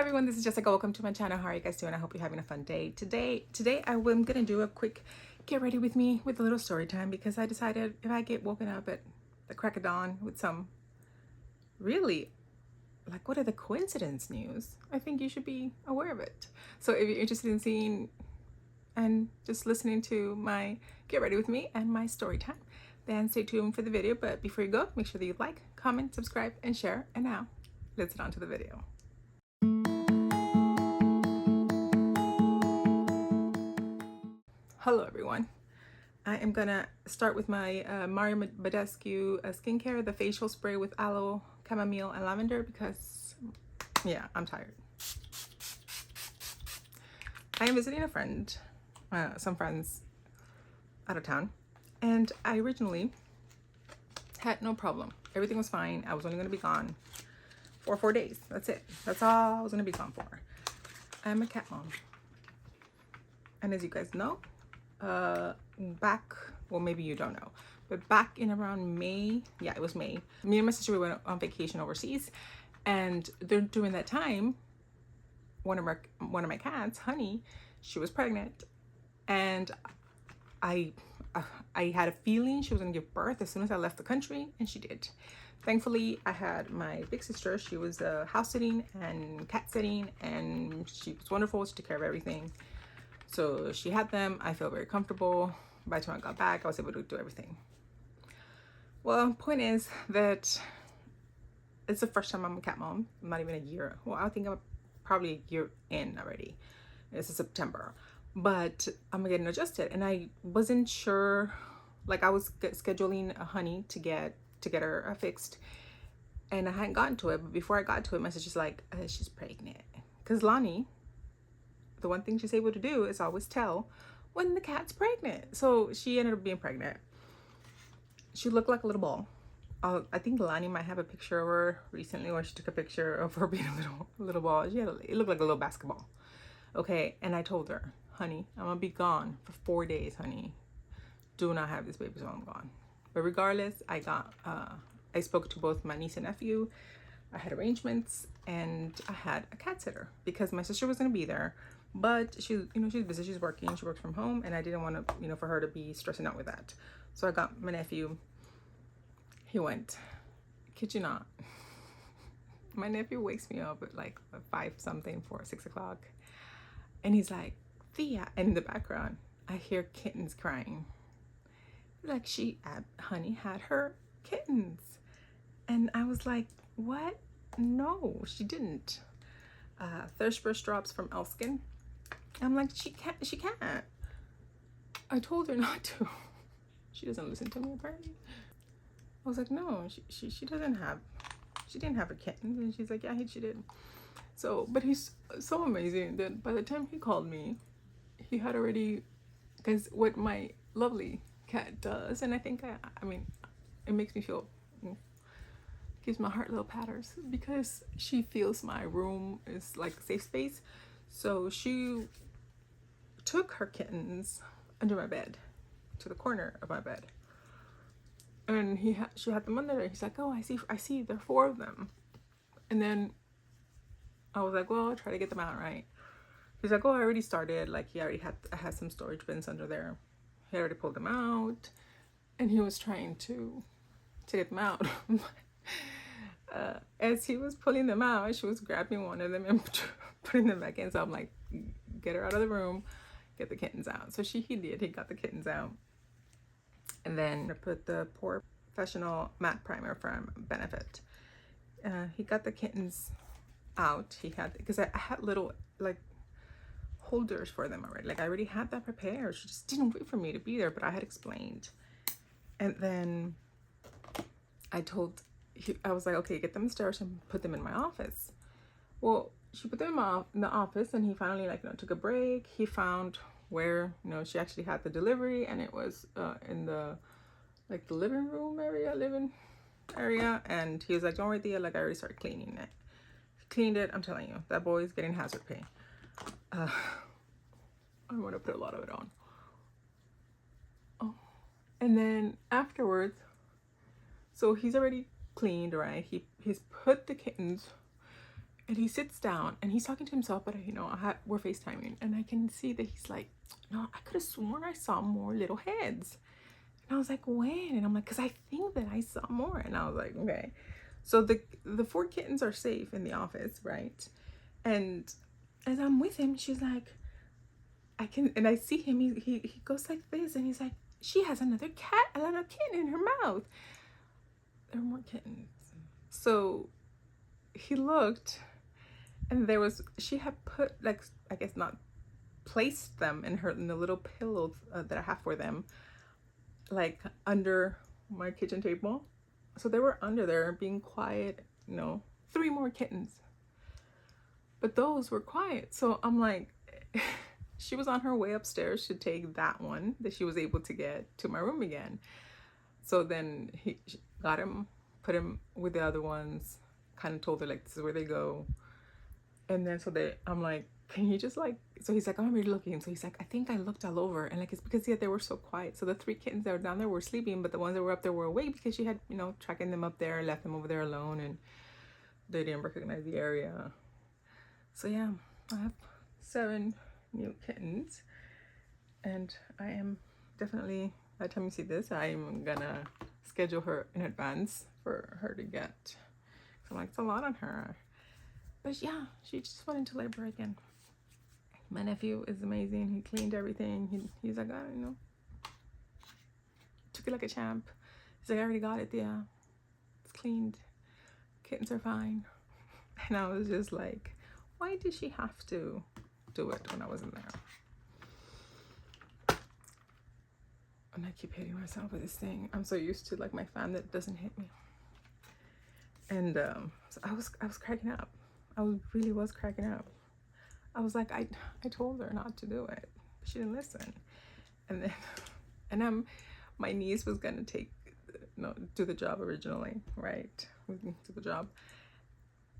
everyone, this is Jessica. Welcome to my channel. How are you guys doing? I hope you're having a fun day. Today I'm gonna do a quick get ready with me with a little story time, because I decided if I get woken up at the crack of dawn with some really, like, what are the coincidence news, I think you should be aware of it. So if you're interested in seeing and just listening to my get ready with me and my story time, then stay tuned for the video. But before you go, make sure that you like, comment, subscribe, and share. And now let's get on to the video. Hello everyone. I am gonna start with my Mario Badescu skincare, the facial spray with aloe, chamomile, and lavender, because yeah, I'm tired. I am visiting a friend, some friends out of town, and I originally had no problem. Everything was fine. I was only gonna be gone for 4 days. That's it. That's all I was gonna be gone for. I'm a cat mom, and as you guys know, back, well, maybe you don't know, but back in around May, yeah, it was May, me and my sister, we went on vacation overseas, and during that time, one of my cats, Honey, she was pregnant, and I had a feeling she was gonna give birth as soon as I left the country, and she did. Thankfully, I had my big sister. She was house sitting and cat sitting, and she was wonderful. She took care of everything. So she had them. I feel very comfortable. By the time I got back, I was able to do everything. Well, point is that it's the first time I'm a cat mom. I'm not even a year. Well, I think I'm probably a year in already. This is September. But I'm getting adjusted. And I wasn't sure. Like, I was scheduling a Honey to get her fixed. And I hadn't gotten to it. But before I got to it, my sister's like, she's pregnant. Because Loni, the one thing she's able to do is always tell when the cat's pregnant. So she ended up being pregnant. She looked like a little ball. I think Lani might have a picture of her recently where she took a picture of her being a little ball. It looked like a little basketball. Okay, and I told her, Honey, I'm gonna be gone for 4 days, honey. Do not have this baby so I'm gone. But regardless, I spoke to both my niece and nephew. I had arrangements, and I had a cat sitter because my sister was gonna be there. But she's busy, she's working, she works from home, and I didn't want to, for her to be stressing out with that. So I got my nephew. He went, kid you not, my nephew wakes me up at like 5 something, 6 o'clock, and he's like, Thea, and in the background I hear kittens crying, like Honey had her kittens. And I was like, what? No, she didn't. Thirst brush drops from Elskin. I'm like, she can't. I told her not to. She doesn't listen to me, apparently. I was like, no, she didn't have a kitten. And she's like, yeah, she did. So, but he's so amazing that by the time he called me, he had already, because what my lovely cat does, and I think I mean, it makes me feel, gives my heart little patters, because she feels my room is like a safe space. So she took her kittens under my bed, to the corner of my bed, and she had them under there. He's like, oh, I see there are 4 of them. And then I was like, well, I'll try to get them out, right? He's like, oh, I already started. Like, I had some storage bins under there. He already pulled them out, and he was trying to get them out. As he was pulling them out, she was grabbing one of them and putting them back in. So I'm like, get her out of the room, get the kittens out. So he did. He got the kittens out. And then I put the Pore Professional Matte Primer from Benefit. He got the kittens out. He had, because I had little, like, holders for them already. Like, I already had that prepared. She just didn't wait for me to be there, but I had explained. And then I was like, okay, get them upstairs and put them in my office. Well, she put them in the office, and he finally, like, took a break. He found where, she actually had the delivery, and it was in the, like, the living area. And he was like, don't worry, Thea, like, I already started cleaning it. Cleaned it. I'm telling you, that boy's getting hazard pay. I want to put a lot of it on. Oh, and then afterwards, so he's already cleaned, right? He's put the kittens And he sits down and he's talking to himself, but you know, we're FaceTiming, and I can see that he's like, no, I could have sworn I saw more little heads. And I was like, when? And I'm like, because I think that I saw more. And I was like, okay. So the 4 kittens are safe in the office, right? And as I'm with him, she's like, and I see him, he goes like this, and he's like, she has another kitten in her mouth. There are more kittens. So he looked, and she had put, like, I guess not placed them in the little pillow that I have for them, like under my kitchen table. So they were under there being quiet, you know, 3 more kittens. But those were quiet. So I'm like, she was on her way upstairs to take that one that she was able to get to my room again. So then she got him, put him with the other ones, kind of told her like, this is where they go. And then I'm like, can you just like, so he's like, oh, I'm already looking. So he's like, I think I looked all over. And like, it's because they were so quiet. So the 3 kittens that were down there were sleeping, but the ones that were up there were awake because she had, you know, tracking them up there, left them over there alone, and they didn't recognize the area. So yeah, I have 7 new kittens, and I am definitely, by the time you see this, I'm gonna schedule her in advance for her to get. So I'm like, it's a lot on her. But yeah, she just went into labor again. My nephew is amazing. He cleaned everything. He's like, I don't know. Took it like a champ. He's like, I already got it. Yeah, it's cleaned. Kittens are fine. And I was just like, why did she have to do it when I wasn't there? And I keep hitting myself with this thing. I'm so used to like my fan that doesn't hit me. And so I was cracking up. I really was cracking up. I was like, I told her not to do it. She didn't listen. And then, my niece was gonna do the job originally, right? Do the job.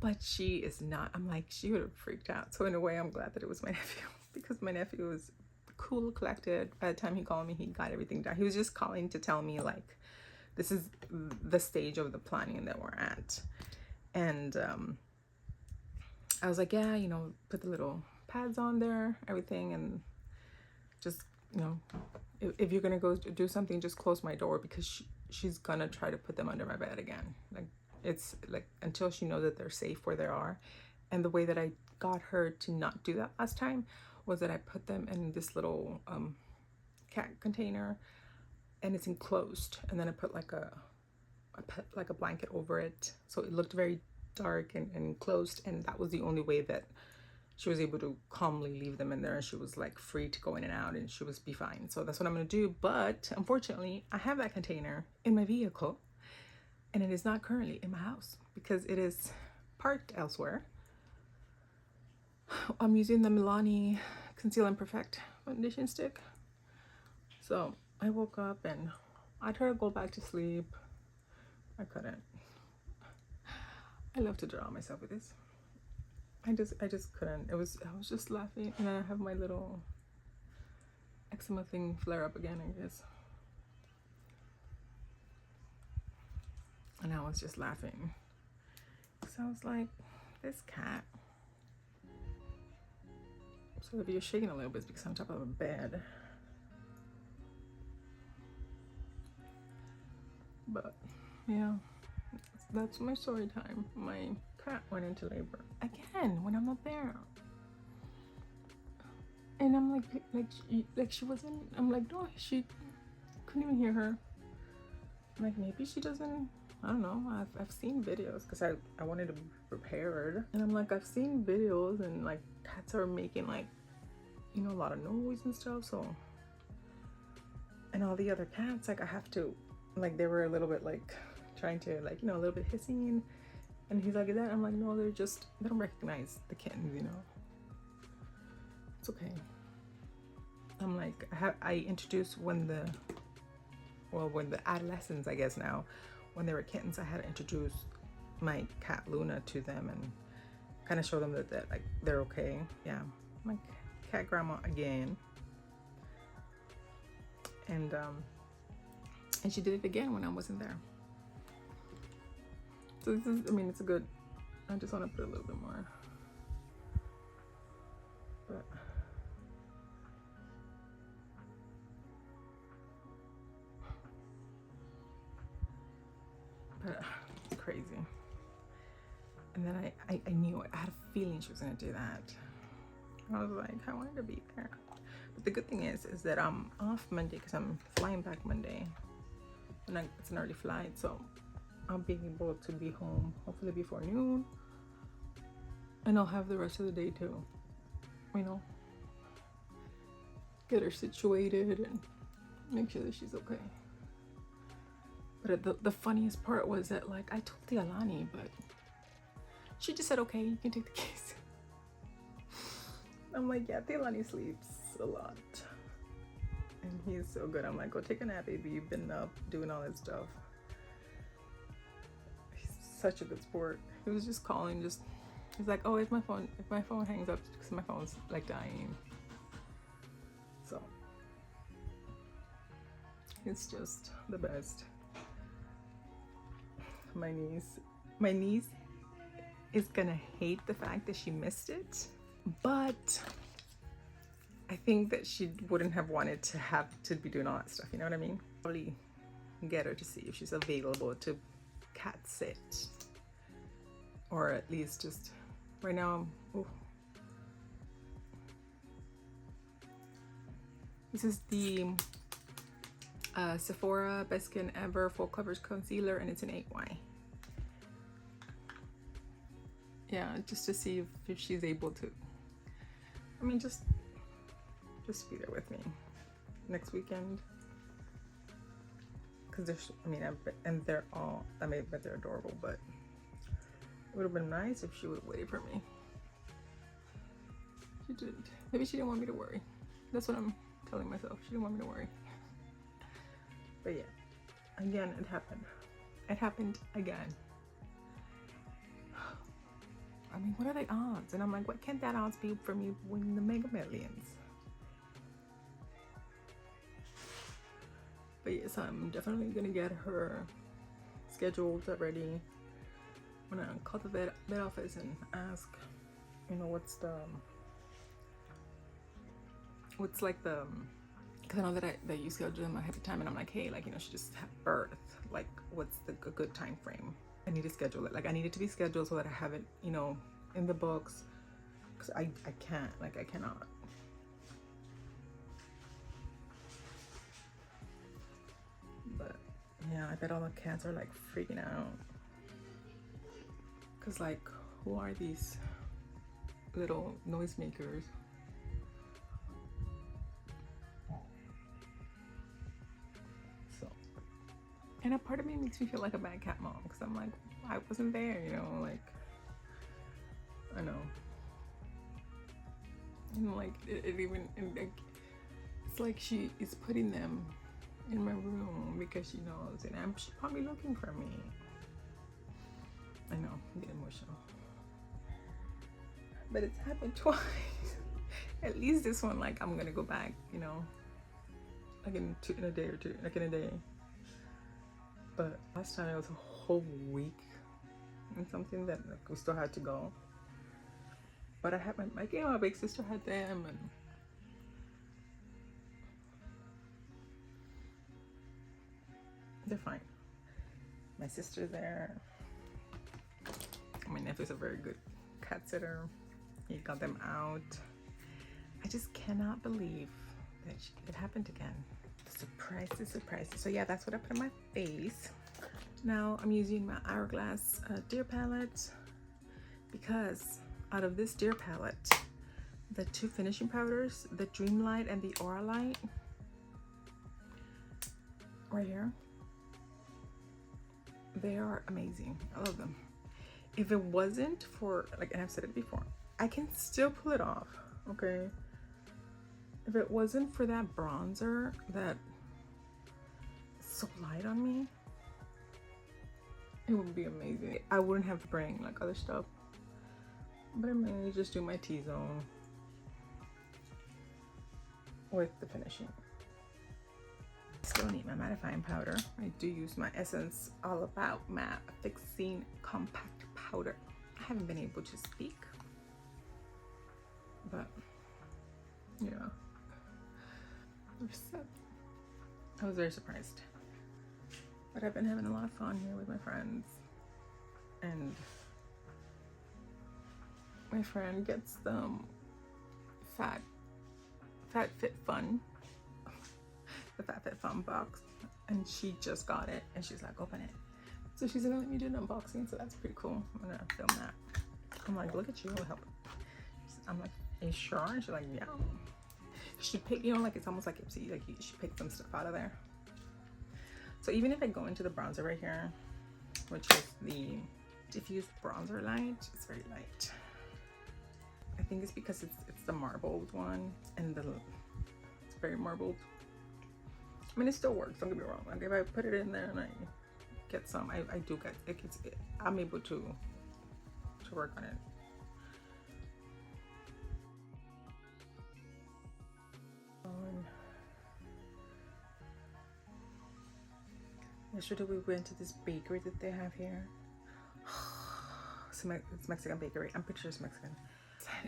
But she is not. I'm like, she would have freaked out. So in a way, I'm glad that it was my nephew, because my nephew was cool, collected. By the time he called me, he got everything done. He was just calling to tell me like, this is the stage of the planning that we're at. And I was like, yeah, you know, put the little pads on there, everything, and just, you know, if you're gonna go do something, just close my door, because she's gonna try to put them under my bed again. Like, it's like until she knows that they're safe where they are. And the way that I got her to not do that last time was that I put them in this little cat container, and it's enclosed, and then I put like a blanket over it, so it looked very dark and enclosed, and that was the only way that she was able to calmly leave them in there, and she was like free to go in and out, and she was be fine. So that's what I'm gonna do. But unfortunately, I have that container in my vehicle, and it is not currently in my house because it is parked elsewhere. I'm using the Milani Conceal and Perfect foundation stick. So I woke up and I tried to go back to sleep. I couldn't. I love to draw myself with this. I just couldn't. I was just laughing, and I have my little eczema thing flare up again, I guess. And I was just laughing. So I was like, this cat. So if you're shaking a little bit, it's because I'm on top of a bed. But yeah, that's my story time. My cat went into labor again when I'm not there, and I'm like she wasn't. I'm like, no, she couldn't even hear her. I'm like, maybe she doesn't. I don't know. I've seen videos because I wanted to be prepared, and I'm like, I've seen videos, and like cats are making like, you know, a lot of noise and stuff. So, and all the other cats, like I have to, like they were a little bit like trying to, like, you know, a little bit hissing, and he's like, is that? I'm like, no, they don't recognize the kittens, you know. It's okay. I'm like, I introduced when the adolescents, I guess now, when they were kittens, I had to introduce my cat Luna to them and kind of show them that like they're okay. Yeah, my cat grandma again, and she did it again when I wasn't there. So this is, I mean, it's a good, I just want to put a little bit more then I knew it. I had a feeling she was gonna do that. I was like, I wanted to be there. But the good thing is that I'm off Monday because I'm flying back Monday. And it's an early flight, so I'll be able to be home hopefully before noon. And I'll have the rest of the day to, you know, get her situated and make sure that she's okay. But the funniest part was that, like, I told Alani, but she just said, okay, you can take the keys. I'm like, yeah, Alani sleeps a lot. And he's so good. I'm like, go take a nap, baby. You've been up doing all that stuff. He's such a good sport. He was just calling, he's like, oh, if my phone hangs up, because my phone's like dying. So it's just the best. My niece is gonna hate the fact that she missed it, but I think that she wouldn't have wanted to have to be doing all that stuff, you know what I mean? Probably get her to see if she's available to cat sit, or at least just right now. This is the Sephora Best Skin Ever Full Coverage Concealer, and it's an 8Y. Yeah, just to see if she's able to, I mean, just be there with me next weekend. Because there's, I mean, and they're all, I mean, but they're adorable, but it would have been nice if she would have waited for me. She didn't. Maybe she didn't want me to worry. That's what I'm telling myself. She didn't want me to worry. But yeah, again, it happened. It happened again. I mean, what are the odds? And I'm like, what can that odds be for me winning the Mega Millions? But yes, I'm definitely gonna get her scheduled already. I'm gonna call the vet office and ask, you know, what's like the, because I know that you schedule them ahead of time, and I'm like, hey, like, you know, she just had birth, like, what's the good time frame? I need to schedule it. Like, I need it to be scheduled so that I have it, you know, in the books, because I can't, like, I cannot. But yeah, I bet all the cats are like freaking out, because like, who are these little noisemakers? So, and a part of me makes me feel like a bad cat mom, because I'm like, I wasn't there, you know, like, I know. And like, it's like she is putting them in my room because she knows, and she's probably looking for me. I know, I'm getting emotional. But it's happened twice. At least this one, like, I'm gonna go back, you know, like in a day or two, like in a day. But last time it was a whole week and something that, like, we still had to go. But I had my big sister had them, and they're fine. My sister's there. My nephew's a very good cat sitter. He got them out. I just cannot believe that it happened again. Surprises. So yeah, that's what I put on my face. Now I'm using my Hourglass Deer palette, because out of this Deer palette, the two finishing powders, the Dreamlight and the Aura Light, right here, they are amazing. I love them. If it wasn't for, like, and I've said it before, I can still pull it off, okay? If it wasn't for that bronzer that is so light on me, it would be amazing. I wouldn't have to bring like other stuff, but I mainly just do my T-zone with the finishing. Still need my mattifying powder. I do use my Essence All About Matte Fixing Compact Powder. I haven't been able to speak, but yeah, I was very surprised. But I've been having a lot of fun here with my friends, and my friend gets the Fat Fit Fun, the Fat Fit Fun box, and she just got it, and she's like, open it. So she's gonna let me do an unboxing, so that's pretty cool. I'm gonna film that. I'm like, look at you, I'll help. I'm like, are you sure? And she's like, yeah. You should pick, you know, like it's almost like Ipsy, like you should pick some stuff out of there. So even if I go into the bronzer right here, which is the diffused bronzer light, it's very light. I think it's because it's the marbled one, and it's very marbled. I mean, it still works, don't get me wrong. Like if I put it in there and I get some, I do get it. I'm able to work on it. Yesterday we went to this bakery that they have here. It's Mexican bakery. I'm pretty sure it's Mexican.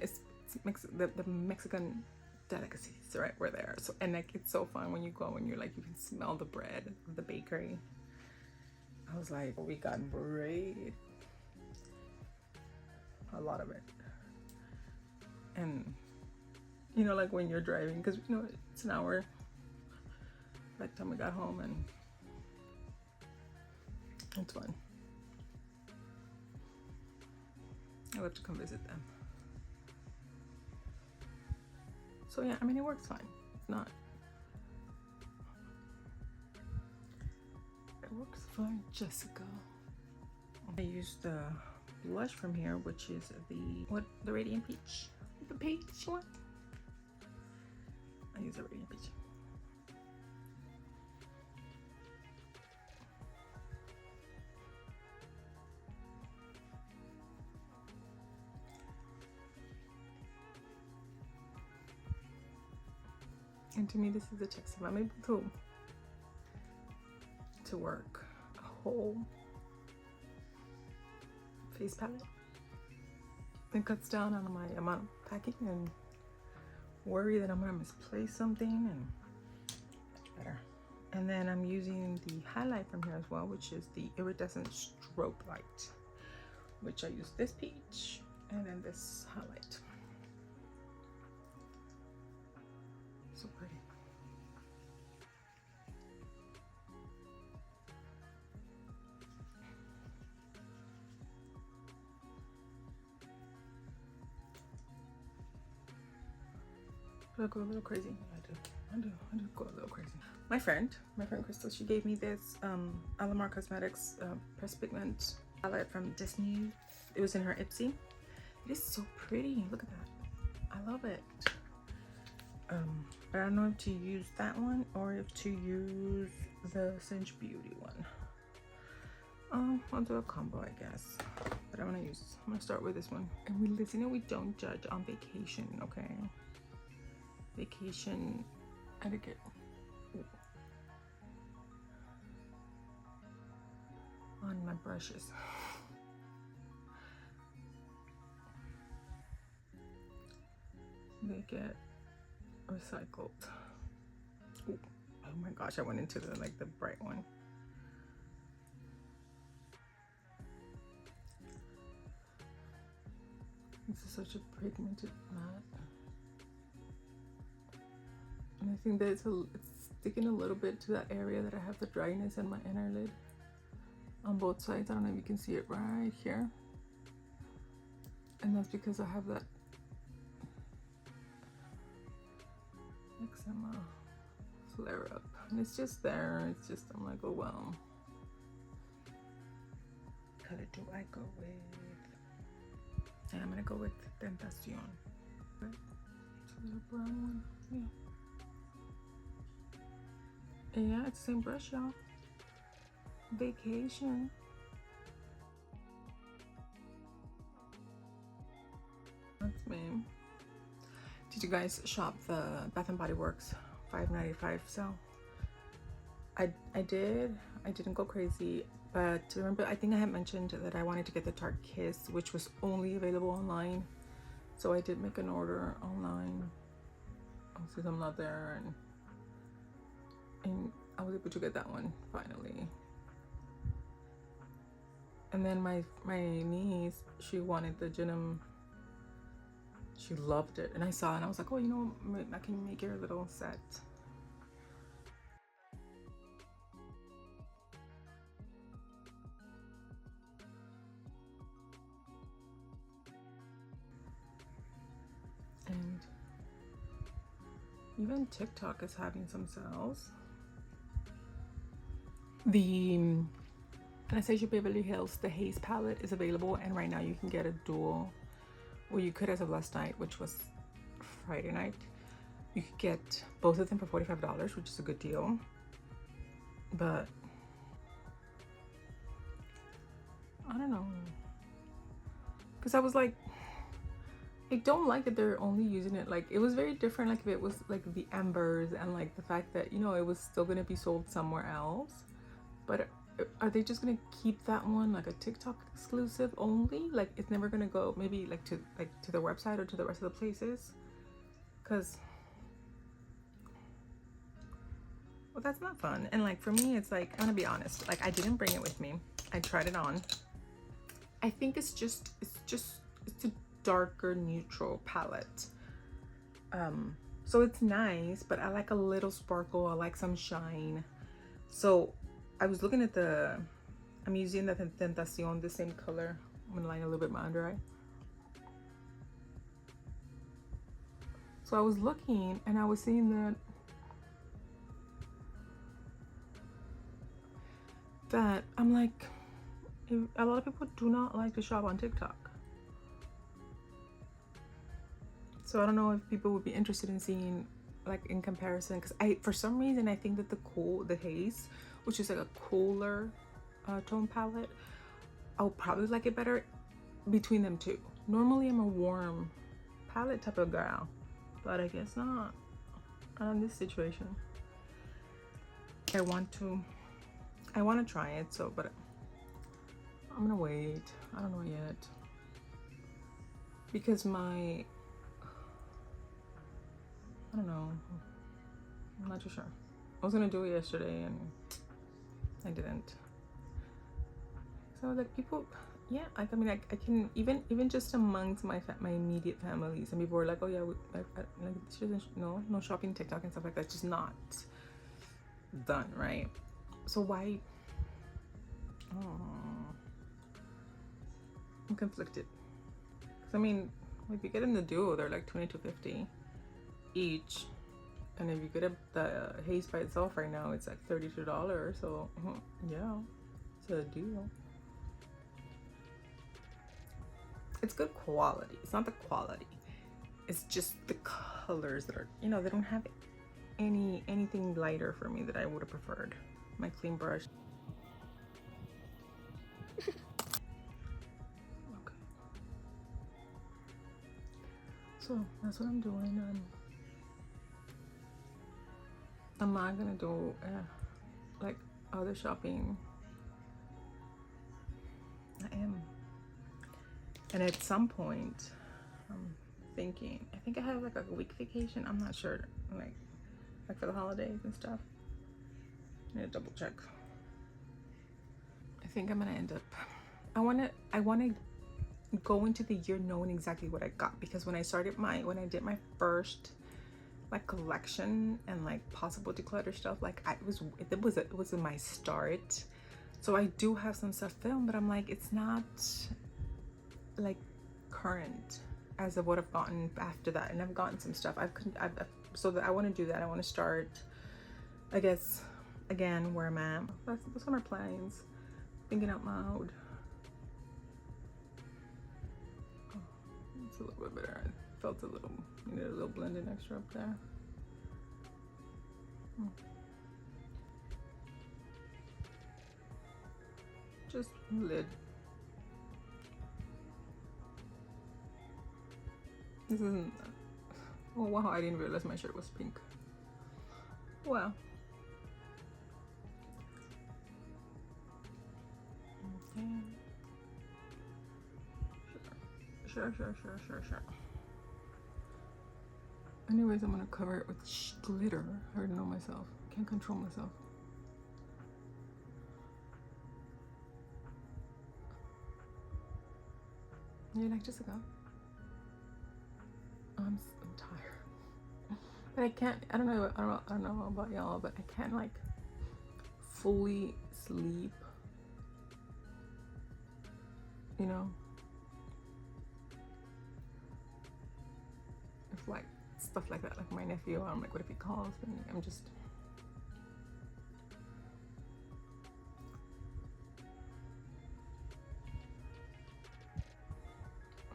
It's the Mexican delicacies, right? We're there. So, and like it's so fun when you go and you're like, you can smell the bread of the bakery. I was like, we got bread, a lot of it. And you know, like when you're driving, because you know it's an hour by the time we got home, and it's fun. I love to come visit them. So yeah, I mean, it works fine. It's not. It works fine, Jessica. I used the blush from here, which is the Radiant Peach. The peach one. I use the Radiant Peach. And to me, this is the text. I'm able to work a whole face palette. It cuts down on my amount of packing and worry that I'm gonna misplace something, and much better. And then I'm using the highlight from here as well, which is the iridescent strobe light, which I use this peach and then this highlight. So pretty. Do I go a little crazy? I do go a little crazy. My friend Crystal, she gave me this Alamar Cosmetics Press Pigment palette from Disney. It was in her Ipsy. It is so pretty. Look at that. I love it. But I don't know if to use that one or if to use the Cinch Beauty one. I'll do a combo, I guess. But I'm gonna start with this one. And we listen and we don't judge on vacation, okay? Vacation etiquette. Ooh. On my brushes. They get recycled. Ooh. Oh my gosh, I went into the bright one. This is such a pigmented matte. And I think that it's sticking a little bit to that area that I have the dryness in my inner lid on both sides. I don't know if you can see it right here. And that's because I have that eczema flare up. And it's just there. It's just, I'm like, oh well. What color do I go with? And I'm gonna go with Tentacion. Right? It's a little brown one. Yeah. Yeah, it's the same brush, y'all. Vacation. That's me. Did you guys shop the Bath and Body Works $5.95 sale? I did. I didn't go crazy, but remember, I think I had mentioned that I wanted to get the Tarte Kiss, which was only available online. So I did make an order online since I'm not there, and I was able to get that one finally. And then my niece, she wanted the Denim She loved it, and I saw it, and I was like, oh, you know, I can make her a little set. And even TikTok is having some sales. The Anastasia Beverly Hills, the Haze palette is available, and right now you can get a dual, or you could as of last night, which was Friday night. You could get both of them for $45, which is a good deal. But I don't know, because I was like, I don't like that they're only using it, like, it was very different, like if it was like the embers and like the fact that, you know, it was still going to be sold somewhere else. But are they just going to keep that one like a TikTok exclusive only? Like it's never going to go maybe like to their website or to the rest of the places? Because, well, that's not fun. And like for me, it's like, I'm gonna be honest, like I didn't bring it with me. I tried it on. I think it's a darker neutral palette. So it's nice, but I like a little sparkle. I like some shine. So I was looking at I'm using the Tentacion, the same color. I'm gonna line a little bit my under eye. So I was looking and I was seeing that I'm like, a lot of people do not like to shop on TikTok. So I don't know if people would be interested in seeing like in comparison, because for some reason I think that the Haze, which is like a cooler tone palette, I'll probably like it better between them two. Normally I'm a warm palette type of girl, but I guess not in this situation. I want to try it, so, but I'm gonna wait. I don't know yet, because I don't know, I'm not too sure. I was gonna do it yesterday and I didn't. So like people, yeah, like I mean, I can even just amongst my immediate family, some people were like, oh yeah, like she doesn't, no shopping TikTok and stuff like that. It's just not done right. So why? Oh, I'm conflicted. Cause I mean, if you get in the duo, they're like $22.50 each, and if you get the Haze by itself right now, it's like $32. So yeah, it's a deal. It's good quality. It's not the quality. It's just the colors that are, they don't have anything lighter for me that I would have preferred. My clean brush. Okay. So that's what I'm doing. I'm not gonna do like other shopping. I am. And at some point, I'm thinking, I think I have like a week vacation. I'm not sure, like for the holidays and stuff. I need to double check. I think I'm gonna end up, I wanna go into the year knowing exactly what I got, because when I did my first like collection and like possible declutter stuff, like it was in my start. So I do have some stuff filmed, but I'm like, it's not like current as of what I've gotten after that. And I've gotten some stuff. So that I want to do that. I want to start, I guess, again where I'm at. That's what my plans. Thinking out loud. Oh, it's a little bit better. I felt needed a little blending extra up there. Just lid. This isn't. Oh wow! I didn't realize my shirt was pink. Wow. Okay. Sure. Anyways, I'm gonna cover it with glitter. I already know myself. Can't control myself. You like Jessica? But I can't, I don't know about y'all, but I can't like fully sleep, you know, if like stuff like that, like my nephew, I'm like, what if he calls me? I'm just,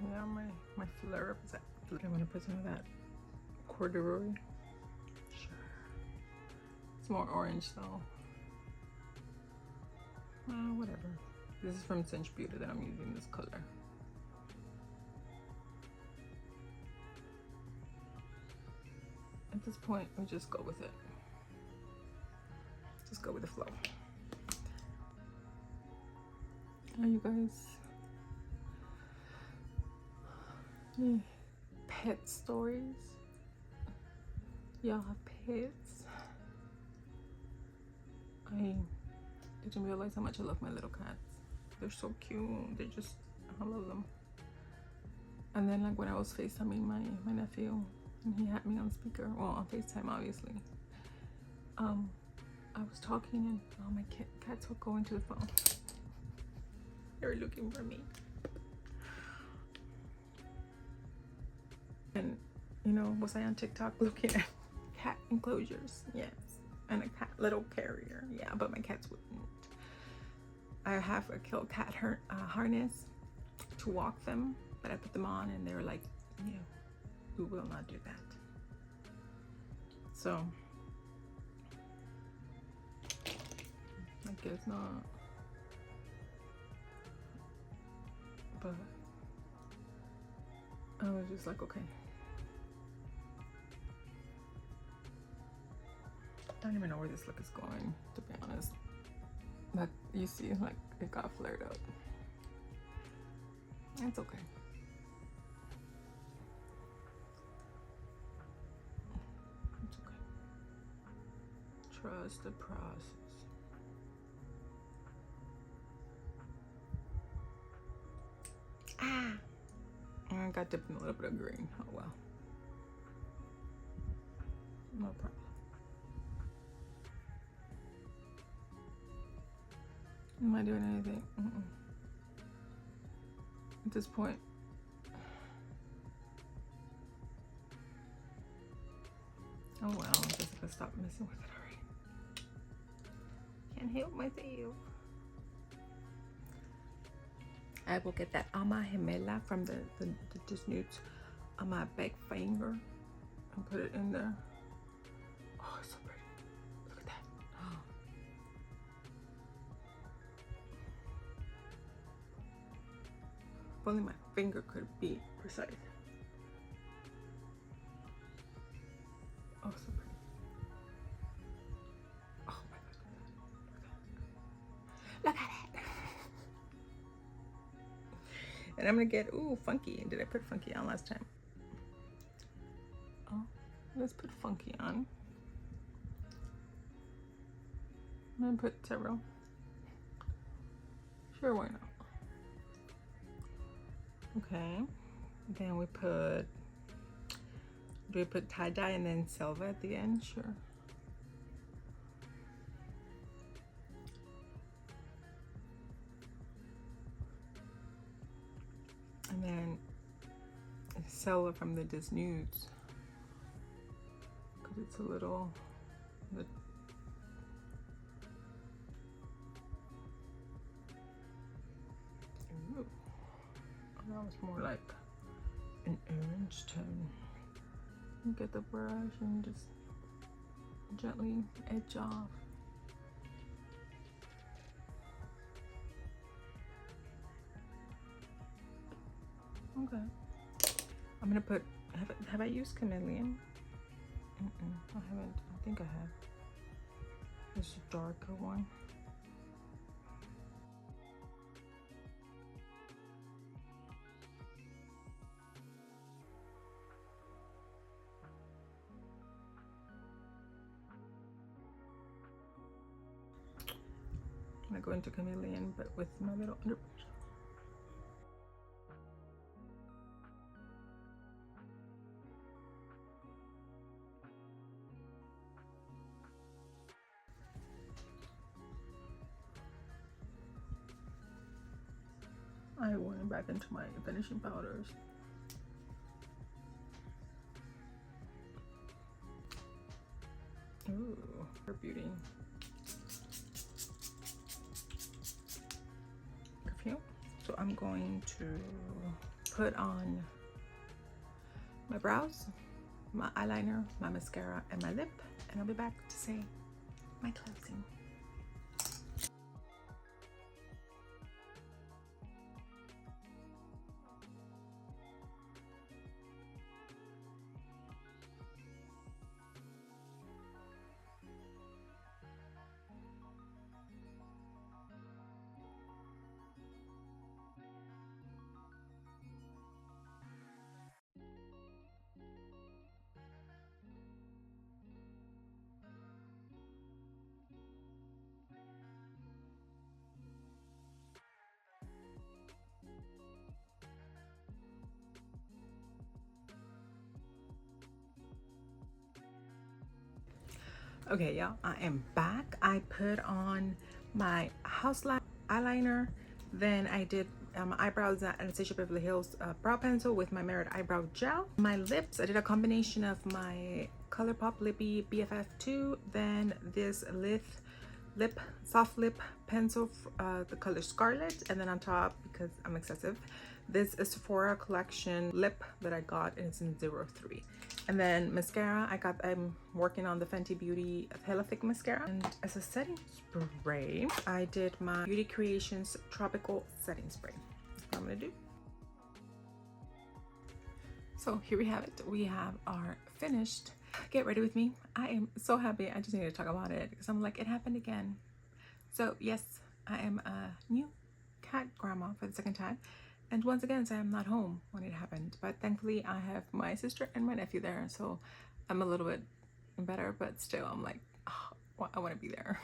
yeah, my flare up is that. I'm gonna put some of that corduroy. Sure. It's more orange though. Whatever. This is from Cinch Beauty that I'm using this color. At this point, we just go with it. Just go with the flow. Are you guys any pet stories? Y'all have pets? I didn't realize how much I love my little cats. They're so cute. They're just, I love them. And then like when I was FaceTiming my nephew and he had me on speaker, well on FaceTime obviously. I was talking and all my cats were going to the phone. They were looking for me. And you know, was I on TikTok looking at cat enclosures? Yes. And a cat little carrier. Yeah, but my cats wouldn't. I have a kill cat harness to walk them, but I put them on and they were like, you know, we will not do that. So I guess not. But I was just like, okay. I don't even know where this look is going, to be honest. But you see, like, it got flared up. It's okay. It's okay. Trust the process. Ah! I got dipped in a little bit of green. Oh well. No problem. Am I doing anything? At this point, oh well, I guess I stop messing with it already. Can't help myself. I will get that Ama Gemela from the Disney's on my back finger and put it in there. Oh, it's so pretty. Look at that. Oh. If only my finger could be precise. Oh, so pretty. Oh my God. Look at it. And I'm gonna get, ooh, funky. Did I put funky on last time? Oh, let's put funky on. I'm gonna put several. Sure, why not? Okay. Then we put, do we put tie-dye and then silver at the end? Sure. And then silver from the Disney's, because it's a little, ooh, that was more like an orange tone. You get the brush and just gently edge off. Okay. I'm gonna put, have I used chameleon? I haven't. I think I have. This is a darker one. I'm gonna go into chameleon, but with my little underbrush. I went back into my finishing powders. Ooh, her beauty. Perfume. So I'm going to put on my brows, my eyeliner, my mascara, and my lip, and I'll be back to say my closing. Okay, y'all, I am back. I put on my Hourglass eyeliner, then I did my eyebrows at Anastasia Beverly Hills brow pencil with my Merit eyebrow gel. My lips, I did a combination of my ColourPop Lippy BFF2, then this lip soft lip pencil, the color Scarlet, and then on top, because I'm excessive, this is Sephora collection lip that I got, and it's in 03. And then mascara, I'm working on the Fenty Beauty Hella Thick mascara. And as a setting spray, I did my Beauty Creations Tropical Setting Spray. That's what I'm gonna do. So here we have it. We have our finished Get Ready With Me. I am so happy. I just need to talk about it because I'm like, it happened again. So yes, I am a new cat grandma for the second time. And once again, so I'm not home when it happened, but thankfully I have my sister and my nephew there, so I'm a little bit better, but still I'm like, oh, well, I want to be there.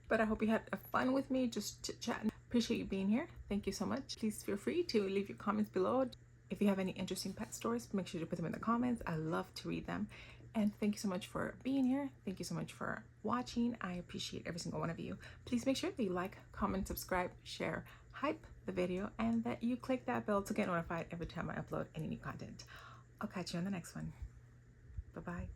But I hope you had fun with me, just chit-chatting. Appreciate you being here. Thank you so much. Please feel free to leave your comments below. If you have any interesting pet stories, make sure to put them in the comments. I love to read them. And thank you so much for being here. Thank you so much for watching. I appreciate every single one of you. Please make sure that you like, comment, subscribe, share, hype the video, and that you click that bell to get notified every time I upload any new content. I'll catch you on the next one. Bye-bye.